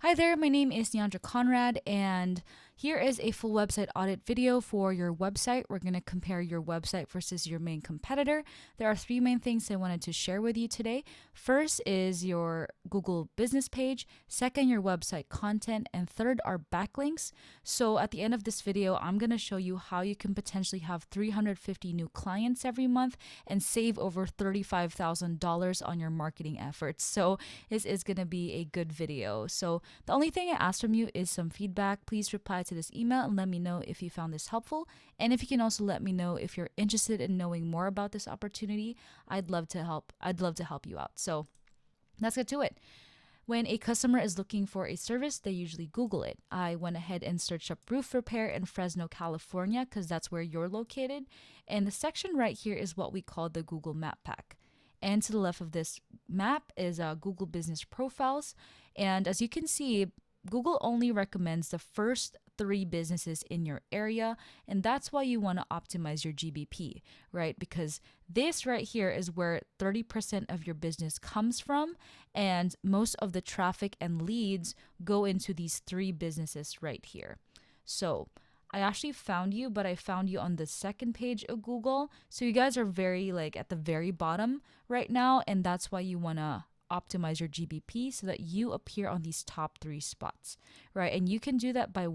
Hi there, my name is Neandra Conrad, and here is a full website audit video for your website. We're going to compare your website versus your main competitor. There are three main things I wanted to share with you today. First is your Google business page, second, your website content, and third are backlinks. So at the end of this video, I'm going to show you how you can potentially have 350 new clients every month and save over $35,000 on your marketing efforts. So this is going to be a good video. So the only thing I ask from you is some feedback. Please reply to this email and let me know if you found this helpful. And if you can also let me know if you're interested in knowing more about this opportunity, I'd love to help. I'd love to help you out. So let's get to it. When a customer is looking for a service, they usually Google it. I went ahead and searched up roof repair in Fresno, California, because that's where you're located. And the section right here is what we call the Google Map Pack. And to the left of this map is Google Business Profiles. And as you can see, Google only recommends the first 3 businesses in your area. And that's why you want to optimize your GBP, right? Because this right here is where 30% of your business comes from. And most of the traffic and leads go into these 3 businesses right here. So I actually found you, but I found you on the second page of Google. So you guys are very at the very bottom right now. And that's why you want to optimize your GBP so that you appear on these top 3 spots, right? And you can do that by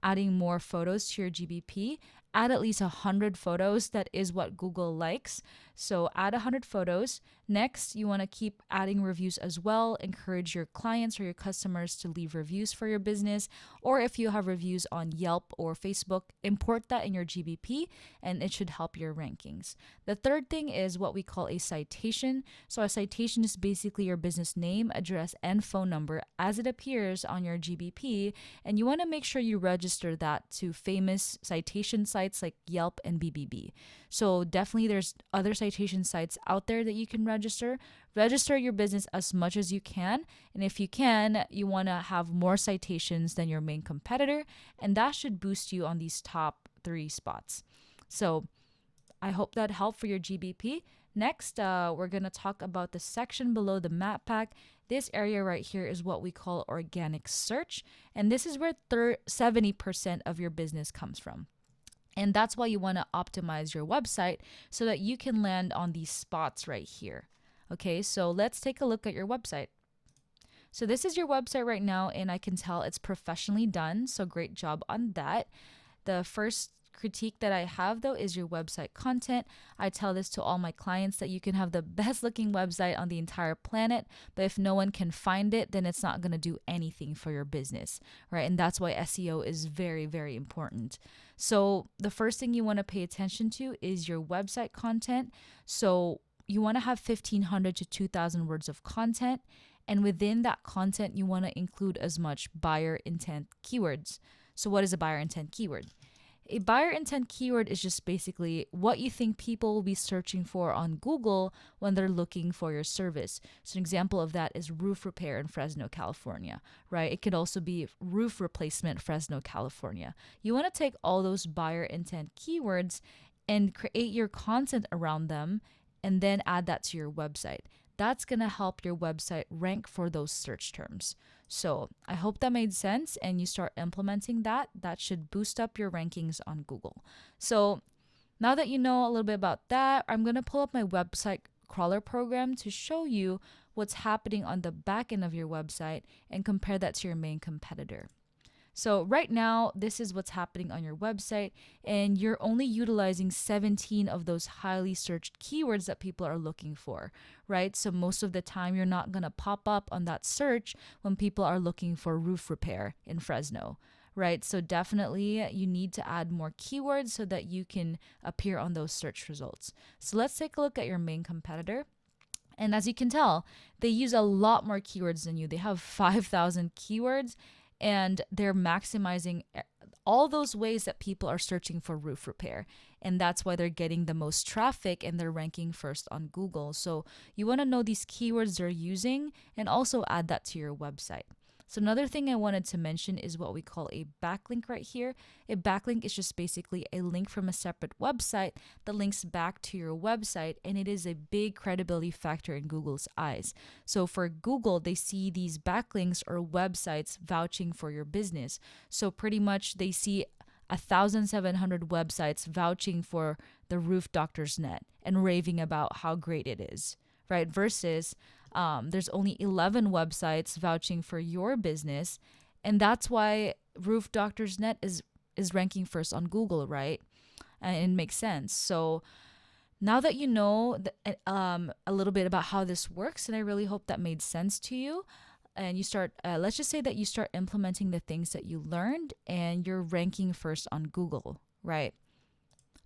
adding more photos to your GBP. Add at least 100 photos. That is what Google likes. So add 100 photos. Next, you want to keep adding reviews as well. Encourage your clients or your customers to leave reviews for your business. Or if you have reviews on Yelp or Facebook, import that in your GBP and it should help your rankings. The third thing is what we call a citation. So a citation is basically your business name, address, and phone number as it appears on your GBP. And you want to make sure you register that to famous citation sites like Yelp and BBB. So definitely there's other citation sites out there that you can register. Register your business as much as you can. And if you can, you want to have more citations than your main competitor. And that should boost you on these top 3 spots. So I hope that helped for your GBP. Next, we're going to talk about the section below the map pack. This area right here is what we call organic search. And this is where 70% of your business comes from. And that's why you want to optimize your website so that you can land on these spots right here. Okay, so let's take a look at your website. So this is your website right now, and I can tell it's professionally done. So great job on that. The first critique that I have though is your website content. I tell this to all my clients that you can have the best looking website on the entire planet, but if no one can find it, then it's not going to do anything for your business, right? And that's why SEO is very, very important. So the first thing you want to pay attention to is your website content. So you want to have 1,500 to 2,000 words of content. And within that content, you want to include as much buyer intent keywords. So what is a buyer intent keyword? A buyer intent keyword is just basically what you think people will be searching for on Google when they're looking for your service. So an example of that is roof repair in Fresno, California, right? It could also be roof replacement, Fresno, California. You want to take all those buyer intent keywords and create your content around them and then add that to your website. That's going to help your website rank for those search terms. So I hope that made sense and you start implementing that. That should boost up your rankings on Google. So now that you know a little bit about that, I'm going to pull up my website crawler program to show you what's happening on the back end of your website and compare that to your main competitor. So right now, this is what's happening on your website, and you're only utilizing 17 of those highly searched keywords that people are looking for, right? So most of the time, you're not going to pop up on that search when people are looking for roof repair in Fresno, right? So definitely you need to add more keywords so that you can appear on those search results. So let's take a look at your main competitor. And as you can tell, they use a lot more keywords than you. They have 5,000 keywords. And they're maximizing all those ways that people are searching for roof repair. And that's why they're getting the most traffic and they're ranking first on Google. So you want to know these keywords they're using and also add that to your website. So another thing I wanted to mention is what we call a backlink right here. A backlink is just basically a link from a separate website that links back to your website, and it is a big credibility factor in Google's eyes. So for Google, they see these backlinks or websites vouching for your business. So pretty much they see 1,700 websites vouching for the Roof Doctor's Net and raving about how great it is, right? Versus there's only 11 websites vouching for your business. And that's why Roof Doctor's Net is ranking first on Google, right? And it makes sense. So now that you know a little bit about how this works, and I really hope that made sense to you, and you start, let's just say that you start implementing the things that you learned and you're ranking first on Google, right?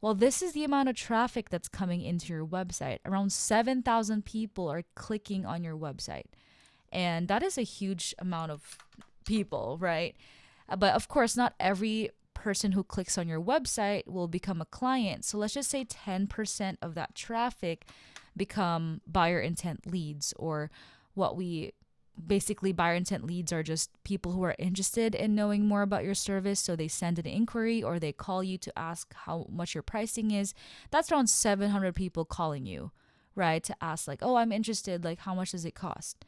Well, this is the amount of traffic that's coming into your website. Around 7,000 people are clicking on your website. And that is a huge amount of people, right? But of course, not every person who clicks on your website will become a client. So let's just say 10% of that traffic become buyer intent leads, or what we basically, buyer intent leads are just people who are interested in knowing more about your service. So they send an inquiry or they call you to ask how much your pricing is. That's around 700 people calling you, right? To ask like, oh, I'm interested. Like, how much does it cost?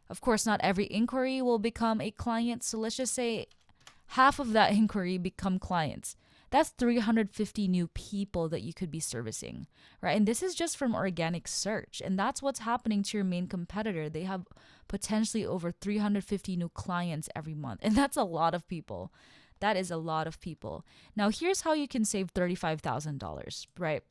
Of course, not every inquiry will become a client. So let's just say half of that inquiry become clients. That's 350 new people that you could be servicing, right? And this is just from organic search. And that's what's happening to your main competitor. They have potentially over 350 new clients every month. And that's a lot of people. That is a lot of people. Now, here's how you can save $35,000, right?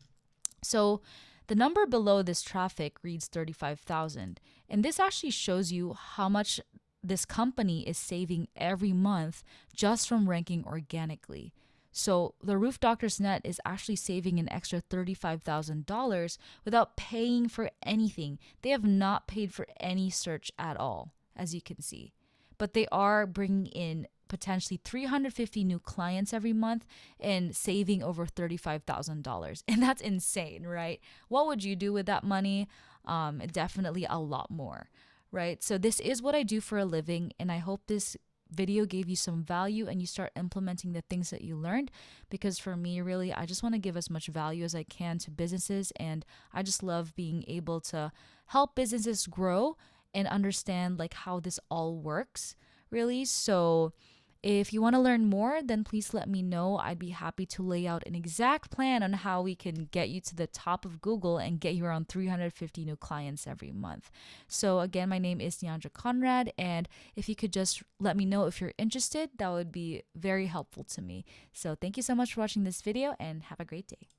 So the number below this traffic reads 35,000. And this actually shows you how much this company is saving every month just from ranking organically. So the Roof Doctor's Net is actually saving an extra $35,000 without paying for anything. They have not paid for any search at all, as you can see. But they are bringing in potentially 350 new clients every month and saving over $35,000. And that's insane, right? What would you do with that money? Definitely a lot more, right? So this is what I do for a living, and I hope this video gave you some value and you start implementing the things that you learned, because for me, really, I just want to give as much value as I can to businesses, and I just love being able to help businesses grow and understand like how this all works, really. So if you want to learn more, then please let me know. I'd be happy to lay out an exact plan on how we can get you to the top of Google and get you around 350 new clients every month. So again, my name is Neandra Conrad, and if you could just let me know if you're interested, that would be very helpful to me. So thank you so much for watching this video, and have a great day.